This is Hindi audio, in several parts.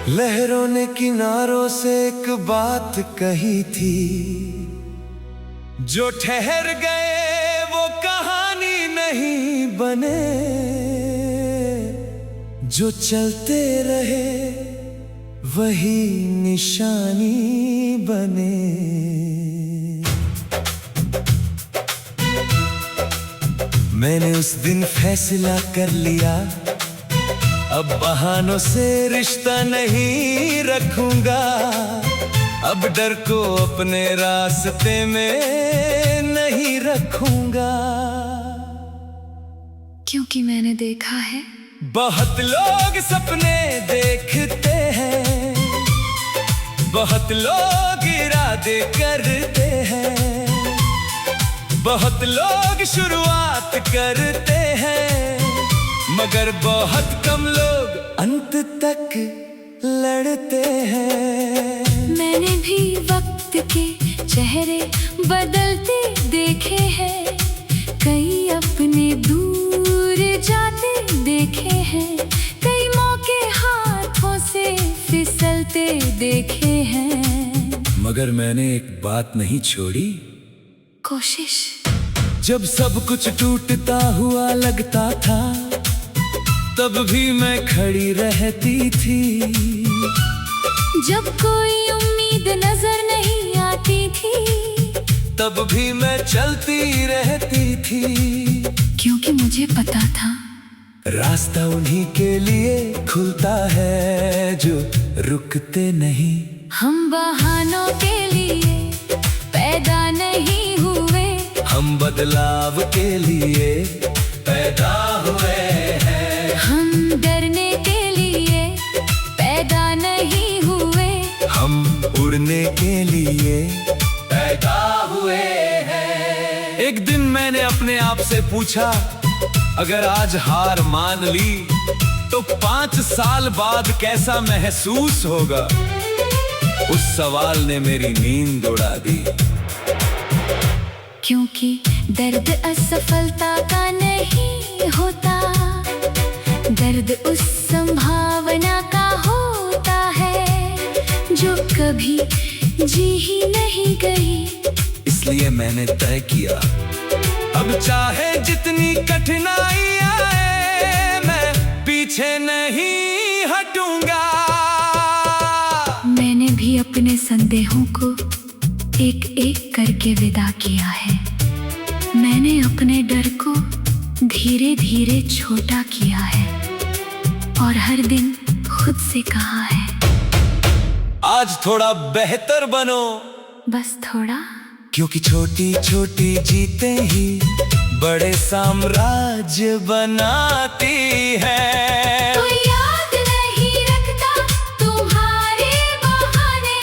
लहरों ने किनारों से एक बात कही थी, जो ठहर गए वो कहानी नहीं बने, जो चलते रहे वही निशानी बने। मैंने उस दिन फैसला कर लिया, अब बहानों से रिश्ता नहीं रखूंगा, अब डर को अपने रास्ते में नहीं रखूंगा। क्योंकि मैंने देखा है बहुत लोग सपने देखते हैं, बहुत लोग इरादे करते हैं, बहुत लोग शुरुआत करते हैं, मगर बहुत कम लोग अंत तक लड़ते हैं। मैंने भी वक्त के चेहरे बदलते देखे हैं, कई अपने दूर जाते देखे हैं, कई मौके हाथों से फिसलते देखे हैं, मगर मैंने एक बात नहीं छोड़ी, कोशिश। जब सब कुछ टूटता हुआ लगता था, तब भी मैं खड़ी रहती थी। जब कोई उम्मीद नजर नहीं आती थी, तब भी मैं चलती रहती थी, क्योंकि मुझे पता था रास्ता उन्हीं के लिए खुलता है जो रुकते नहीं। हम बहानों के लिए पैदा नहीं हुए, हम बदलाव के लिए पैदा हुए हैं। हम डरने के लिए पैदा नहीं हुए, हम उड़ने के लिए पैदा हुए हैं। एक दिन मैंने अपने आप से पूछा, अगर आज हार मान ली तो 5 साल बाद कैसा महसूस होगा? उस सवाल ने मेरी नींद उड़ा दी। क्योंकि दर्द असफलता का नहीं होता, दर्द उस संभावना का होता है जो कभी जी ही नहीं गई। इसलिए मैंने तय किया, अब चाहे जितनी कठिनाई आए, मैं पीछे नहीं हटूंगा। मैंने भी अपने संदेहों को एक एक करके विदा किया है, मैंने अपने डर को धीरे धीरे छोटा किया है, और हर दिन खुद से कहा है, आज थोड़ा बेहतर बनो, बस थोड़ा। क्योंकि छोटी छोटी जीतें ही बड़े साम्राज्य बनाती है। कोई याद नहीं रखता तुम्हारे बहाने,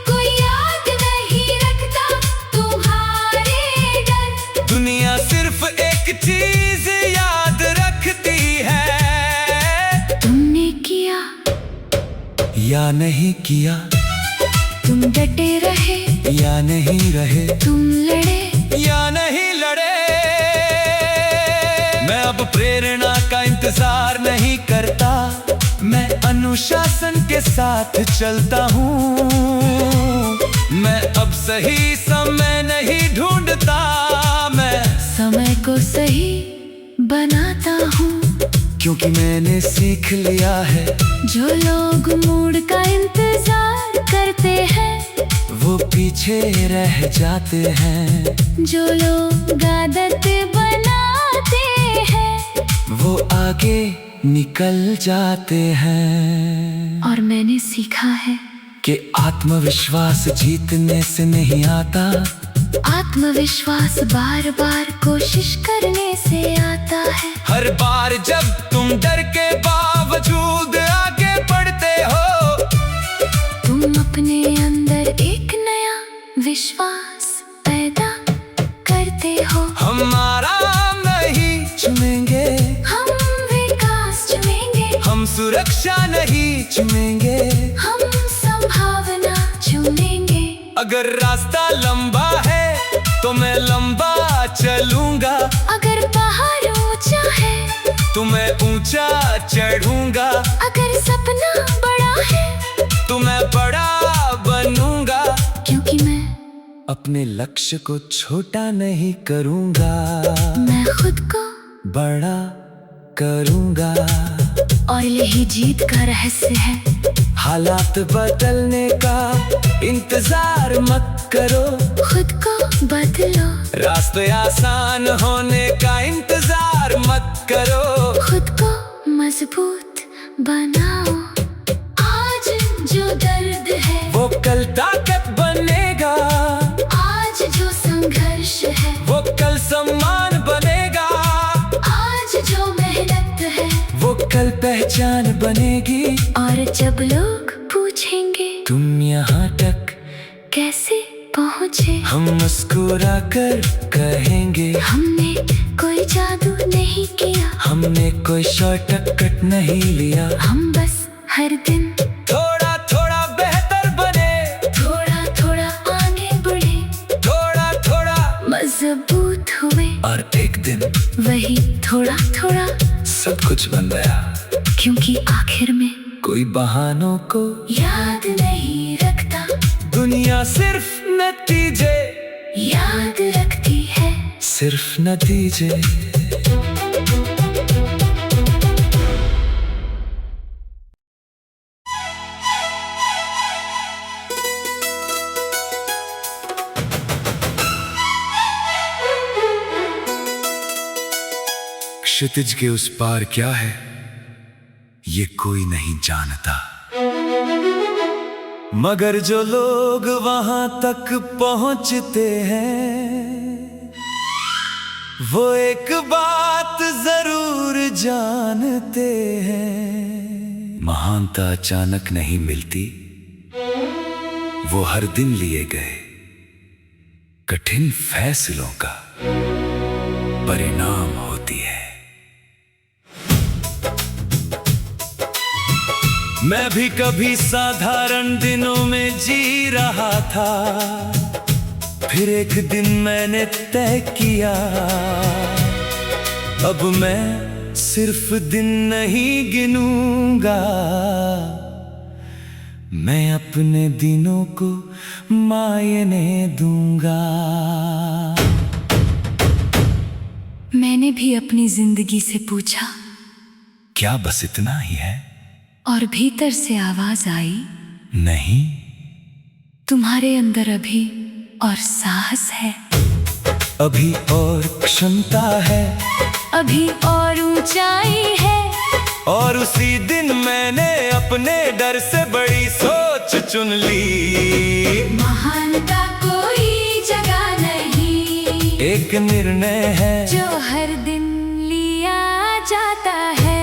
कोई याद नहीं रखता तुम्हारे डर। दुनिया सिर्फ एक चीज याद रखती है, तुमने किया या नहीं किया, तुम डटे रहे या नहीं रहे, तुम लड़े या नहीं लड़े। मैं अब प्रेरणा का इंतजार नहीं करता, मैं अनुशासन के साथ चलता हूँ। मैं अब सही समय नहीं ढूंढता, मैं समय को सही बनाता हूँ। क्योंकि मैंने सीख लिया है, जो लोग मूड का इंतजार करते हैं वो पीछे रह जाते हैं, जो लोग आदत बनाते हैं वो आगे निकल जाते हैं। और मैंने सीखा है कि आत्मविश्वास जीतने से नहीं आता, आत्मविश्वास बार बार कोशिश करने से आता है। हर बार जब तुम डर के बावजूद आगे बढ़ते हो, तुम अपने अंदर एक नया विश्वास हमारा नहीं चुनेंगे, हम विकास चुनेंगे। हम सुरक्षा नहीं चुनेंगे, हम संभावना चुनेंगे। अगर रास्ता लंबा है तो मैं लंबा चलूंगा, अगर पहाड़ ऊंचा है तो मैं ऊंचा चढ़ूंगा, अगर सपना बड़ा है तो मैं बड़ा बनूंगा। क्योंकि मैं अपने लक्ष्य को छोटा नहीं करूंगा, मैं खुद को बड़ा करूंगा। और यही जीत का रहस्य है। हालात बदलने का इंतजार मत करो, खुद को बदलो, रास्ते आसान होने का इंतजार मत करो। खुद को मजबूत बनाओ। आज जो दर्द है वो कल ताकत बनेगा, आज जो संघर्ष है वो कल सम्मान बनेगा, आज जो मेहनत है वो कल पहचान बनेगी। और जब लोग पूछेंगे तुम यहाँ तक कैसे पहुँचे, हम मुस्कुरा कर कहेंगे हमने कोई जादू नहीं किया, हमने कोई शॉर्टकट नहीं लिया। हम बस हर दिन थोड़ा थोड़ा बेहतर बने, थोड़ा थोड़ा आगे बढ़े, थोड़ा थोड़ा मजबूत हुए। और एक दिन वही थोड़ा थोड़ा, सब कुछ बन गया। क्योंकि आखिर में कोई बहानों को याद नहीं रखता, दुनिया सिर्फ नतीजे याद रखती है। सिर्फ नतीजे। क्षितिज के उस पार क्या है ये कोई नहीं जानता, मगर जो लोग वहां तक पहुंचते हैं वो एक बात जरूर जानते हैं। महानता अचानक नहीं मिलती, वो हर दिन लिए गए कठिन फैसलों का परिणाम होती है। मैं भी कभी साधारण दिनों में जी रहा था, फिर एक दिन मैंने तय किया अब मैं सिर्फ दिन नहीं गिनूंगा, मैं अपने दिनों को मायने दूंगा। मैंने भी अपनी जिंदगी से पूछा, क्या बस इतना ही है? और भीतर से आवाज आई, नहीं, तुम्हारे अंदर अभी और साहस है, अभी और क्षमता है, अभी और ऊंचाई है। और उसी दिन मैंने अपने डर से बड़ी सोच चुन ली। महानता कोई जगह नहीं, एक निर्णय है जो हर दिन लिया जाता है।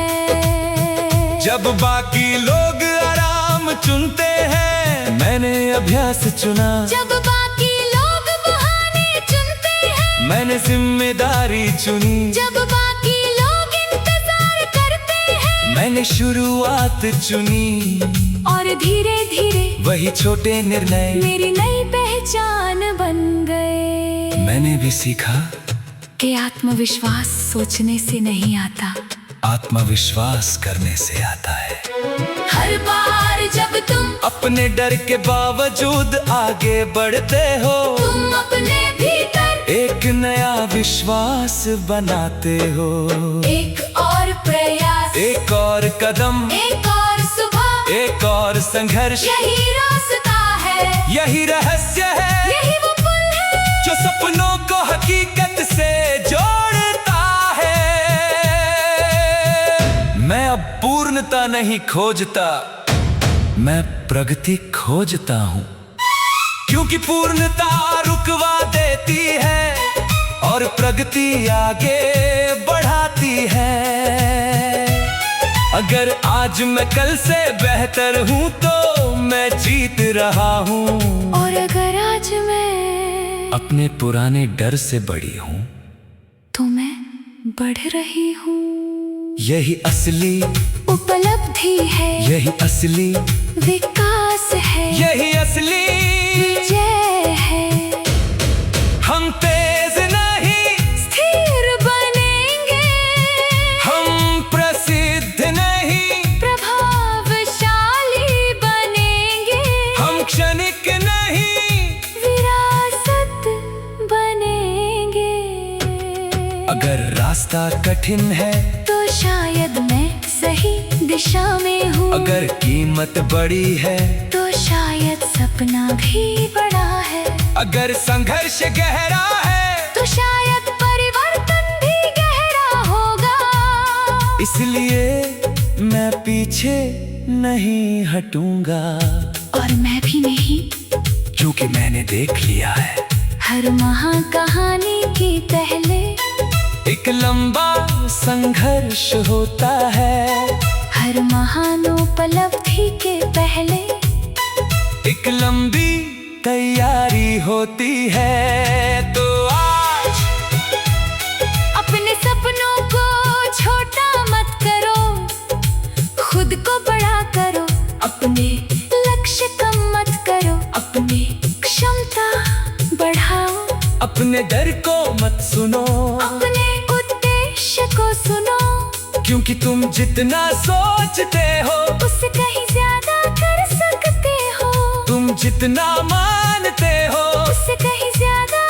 जब बाकी लोग आराम चुनते हैं मैंने अभ्यास चुना, जब बाकी लोग बहाने चुनते हैं मैंने जिम्मेदारी चुनी, जब बाकी लोग इंतजार करते हैं मैंने शुरुआत चुनी। और धीरे धीरे वही छोटे निर्णय मेरी नई पहचान बन गए। मैंने भी सीखा कि आत्मविश्वास सोचने से नहीं आता, आत्मविश्वास करने से आता है। हर बार जब तुम अपने डर के बावजूद आगे बढ़ते हो, तुम अपने भीतर एक नया विश्वास बनाते हो। एक और प्रयास, एक और कदम, एक और सुबह, एक और संघर्ष, यही रास्ता है, यही रहस्य है, यही वो पुल है जो सपनों को हकीकत से जोड़ता है। मैं अब पूर्णता नहीं खोजता, मैं प्रगति खोजता हूँ, क्योंकि पूर्णता रुकवा देती है और प्रगति आगे बढ़ाती है। अगर आज मैं कल से बेहतर हूँ तो मैं जीत रहा हूँ, और अगर आज मैं अपने पुराने डर से बड़ी हूँ तो मैं बढ़ रही हूँ। यही असली उपलब्धि है, यही असली विकास है, यही असली विजय है। हम तेज नहीं स्थिर बनेंगे, हम प्रसिद्ध नहीं प्रभावशाली बनेंगे, हम क्षणिक नहीं विरासत बनेंगे। अगर रास्ता कठिन है तो शायद मैं सही दिशा में हूँ, अगर कीमत बड़ी है तो शायद सपना भी बड़ा है, अगर संघर्ष गहरा है तो शायद परिवर्तन भी गहरा होगा। इसलिए मैं पीछे नहीं हटूंगा, और मैं भी नहीं, क्योंकि मैंने देख लिया है हर महाकहानी की पहले एक लंबा संघर्ष होता है, हर महान उपलब्धि के पहले एक लंबी तैयारी होती है। तो आज अपने सपनों को छोटा मत करो, खुद को बड़ा करो, अपने लक्ष्य कम मत करो, अपनी क्षमता बढ़ाओ, अपने डर को मत सुनो, अपने उद्देश्य को सुनो, क्योंकि तुम जितना सोचते हो उससे कहीं ज्यादा कर सकते हो, तुम जितना मानते हो उससे कहीं ज्यादा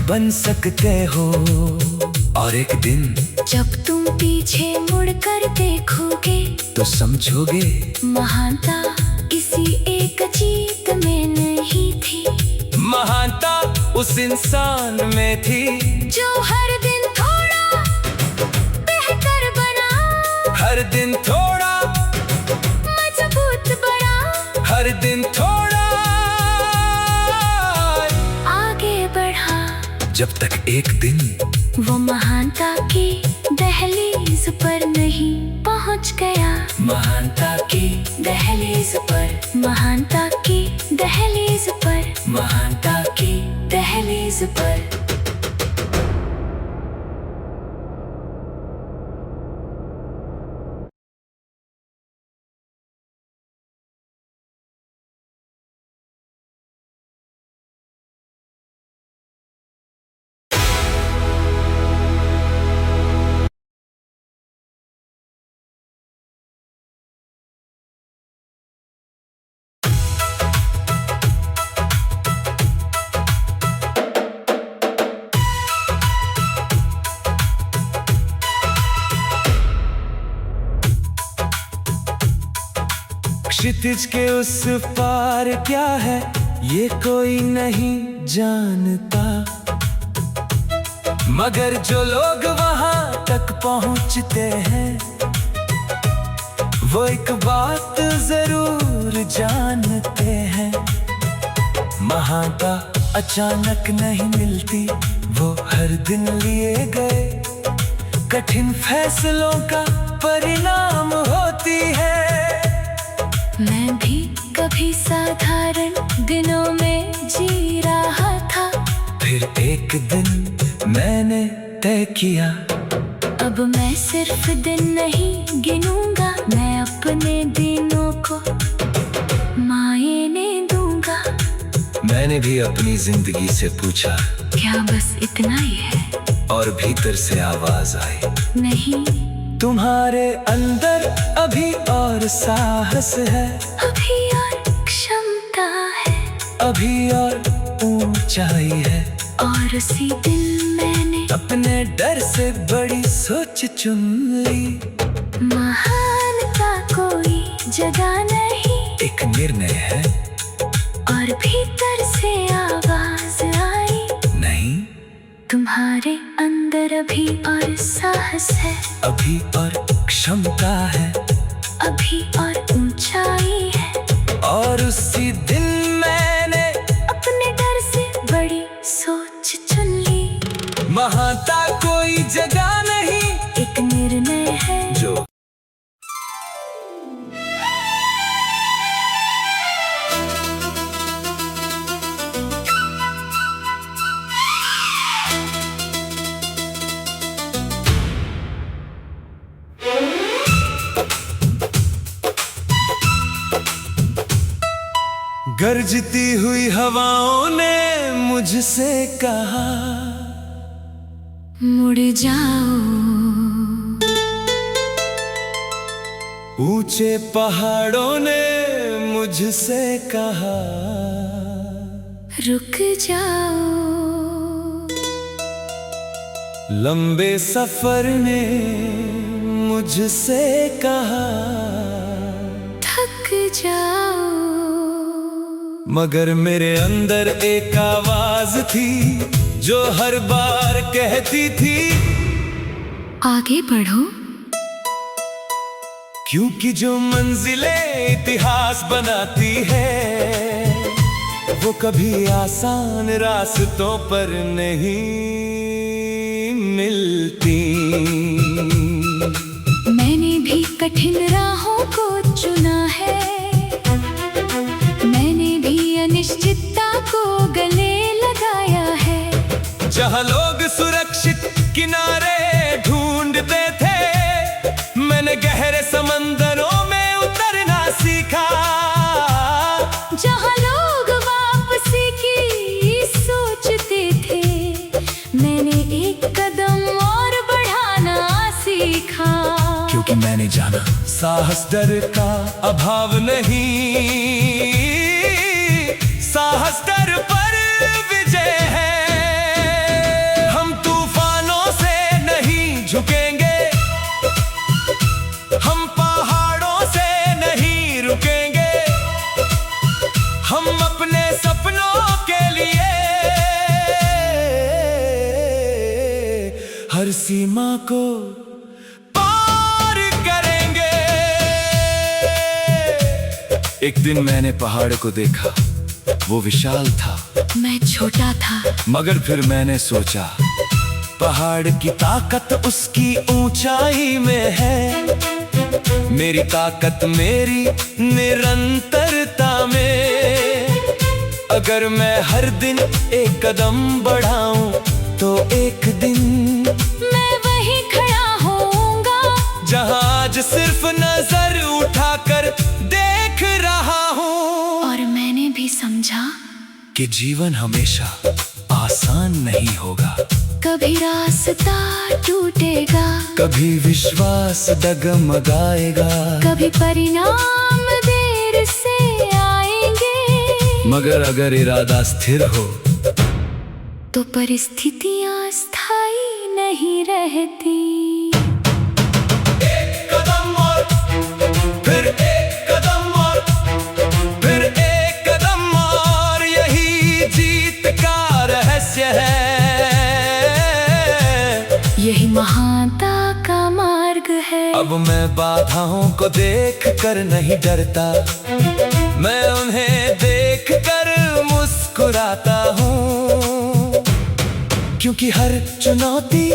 बन सकते हो। और एक दिन जब तुम पीछे मुड़कर देखोगे तो समझोगे महानता इसी एक जीत में नहीं थी, महानता उस इंसान में थी जो हर दिन थोड़ा बेहतर बना, हर दिन थोड़ा मजबूत बना, हर दिन थोड़ा आगे बढ़ा। जब तक एक दिन वो महानता की दहलीज पर नहीं पहुंच गया, महानता की दहलीज पर, महानता की दहलीज पर, महानता की दहलीज पर। क्षितिज के उस पार क्या है ये कोई नहीं जानता, मगर जो लोग वहां तक पहुंचते हैं वो एक बात जरूर जानते हैं, महानता अचानक नहीं मिलती, वो हर दिन लिए गए कठिन फैसलों का परिणाम होती है। मैं भी कभी साधारण दिनों में जी रहा था, फिर एक दिन मैंने तय किया अब मैं सिर्फ दिन नहीं गिनूंगा, मैं अपने दिनों को मायने दूंगा। मैंने भी अपनी जिंदगी से पूछा क्या बस इतना ही है? और भीतर से आवाज आई नहीं, तुम्हारे अंदर अभी और साहस है, अभी और क्षमता है, अभी और ऊंचाई है। और उसी दिन मैंने अपने डर से बड़ी सोच चुन ली, महानता कोई जगह नहीं, एक निर्णय है और भीतर से आवाज आई नहीं, तुम्हारे अंदर अभी और साहस है, अभी और क्षमता है, अभी और ऊंचाई है। और उसी दिन मैंने अपने डर से बड़ी सोच चुन ली, महानता कोई जगह नहीं, एक निर्णय है जो गरजती हुई हवाओं ने मुझसे कहा, मुड़ जाओ। ऊंचे पहाड़ों ने मुझसे कहा, रुक जाओ। लंबे सफर ने मुझसे कहा, थक जाओ। मगर मेरे अंदर एक आवाज थी जो हर बार कहती थी, आगे बढ़ो। क्योंकि जो मंजिलें इतिहास बनाती है वो कभी आसान रास्तों पर नहीं मिलती। मैंने भी कठिन राहों को चुना है, मैंने भी अनिश्चितता को गले लगाया है। जहाँ लोग सुरक्षित किनारे ढूंढते थे, मैंने गहरे समंदरों में उतरना सीखा। जहाँ लोग वापसी की सोचते थे, मैंने एक कदम और बढ़ाना सीखा। क्योंकि मैंने जाना साहस डर का अभाव नहीं, साहस डर पर विजय है। हम तूफानों से नहीं झुकेंगे, हम पहाड़ों से नहीं रुकेंगे, हम अपने सपनों के लिए हर सीमा को पार करेंगे। एक दिन मैंने पहाड़ को देखा, वो विशाल था, मैं छोटा था। मगर फिर मैंने सोचा, पहाड़ की ताकत उसकी ऊंचाई में है, मेरी ताकत मेरी निरंतरता में। अगर मैं हर दिन एक कदम बढ़ाऊं तो एक दिन मैं वहीं खड़ा होऊंगा जहां आज सिर्फ नजर उठाकर देख रहा हूं। और मैंने भी समझा कि जीवन हमेशा आसान नहीं होगा, कभी रास्ता टूटेगा, कभी विश्वास डगमगाएगा, कभी परिणाम देर से आएंगे। मगर अगर इरादा स्थिर हो तो परिस्थितियां स्थायी नहीं रहती। एक कदम और फिर एक कदम और फिर एक कदम और, यही जीत का रहस्य है, यही महानता का मार्ग है। अब मैं बाधाओं को देख कर नहीं डरता, मैं उन्हें देख कर मुस्कुराता हूँ। क्योंकि हर चुनौती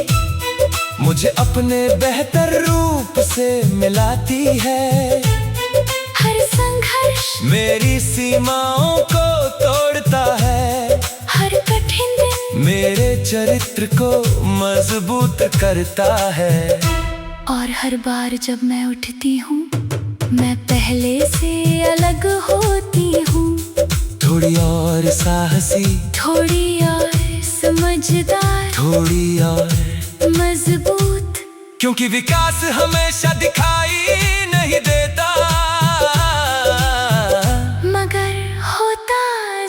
मुझे अपने बेहतर रूप से मिलाती है, हर संघर्ष मेरी सीमाओं को तोड़ता है, हर कठिन दिन मेरे चरित्र को मजबूत करता है। और हर बार जब मैं उठती हूँ, मैं पहले से अलग होती हूँ, थोड़ी और साहसी, थोड़ी और समझदार, थोड़ी और मजबूत। क्योंकि विकास हमेशा दिखाई नहीं देता, मगर होता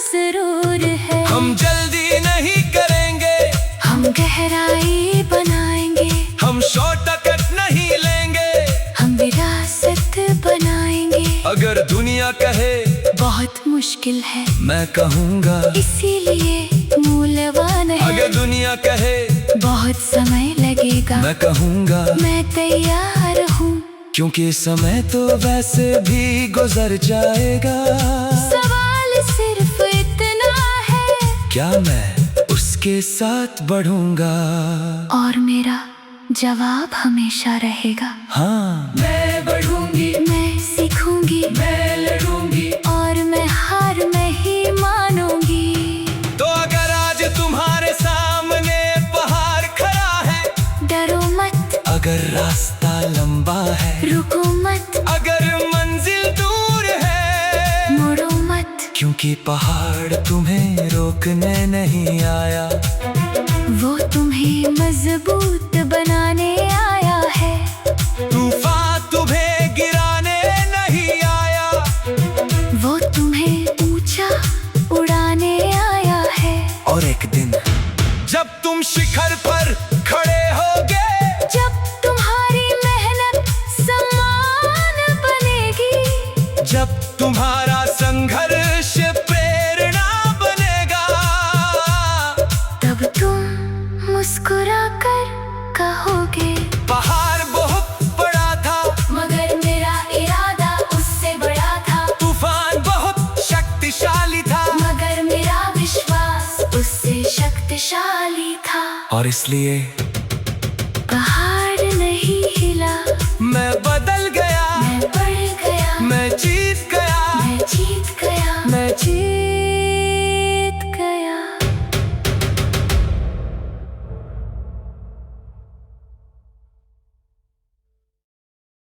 जरूर है। हम जल्दी नहीं करेंगे, हम गहराई बनाएंगे, हम शॉर्टकट नहीं लेंगे, हम विरासत बनाएंगे। अगर दुनिया कहे बहुत मुश्किल है, मैं कहूँगा इसीलिए मूल्यवान है। अगर दुनिया कहे बहुत समय लगेगा, मैं कहूँगा मैं तैयार हूँ। क्योंकि समय तो वैसे भी गुजर जाएगा। सवाल सिर्फ इतना है, क्या मैं उसके साथ बढ़ूंगा? और मेरा जवाब हमेशा रहेगा, हाँ, मैं बढ़ूंगी, मैं सीखूंगी, मैं लड़ूंगी, और मैं हार नहीं मानूंगी। तो अगर आज तुम्हारे सामने पहाड़ खड़ा है, डरो मत, अगर रास्ता लंबा है, रुको मत, अगर मंजिल दूर है, मुड़ो मत। क्योंकि क्योंकि पहाड़ तुम्हें रोकने नहीं आया, वो तुम्हें मजबूत बनाने आया है। तूफान तुम्हें गिराने नहीं आया, वो तुम्हें ऊंचा उड़ाने आया है। और एक दिन जब तुम शिखर पर खड़े होगे, जब तुम्हारी मेहनत सम्मान बनेगी, जब तुम्हारा संघर्ष प्रेरणा बनेगा, तब तुम मुस्कुरा कर कहोगे, पहाड़ बहुत बड़ा था मगर मेरा इरादा उससे बड़ा था। तूफान बहुत शक्तिशाली था, मगर मेरा विश्वास उससे शक्तिशाली था। और इसलिए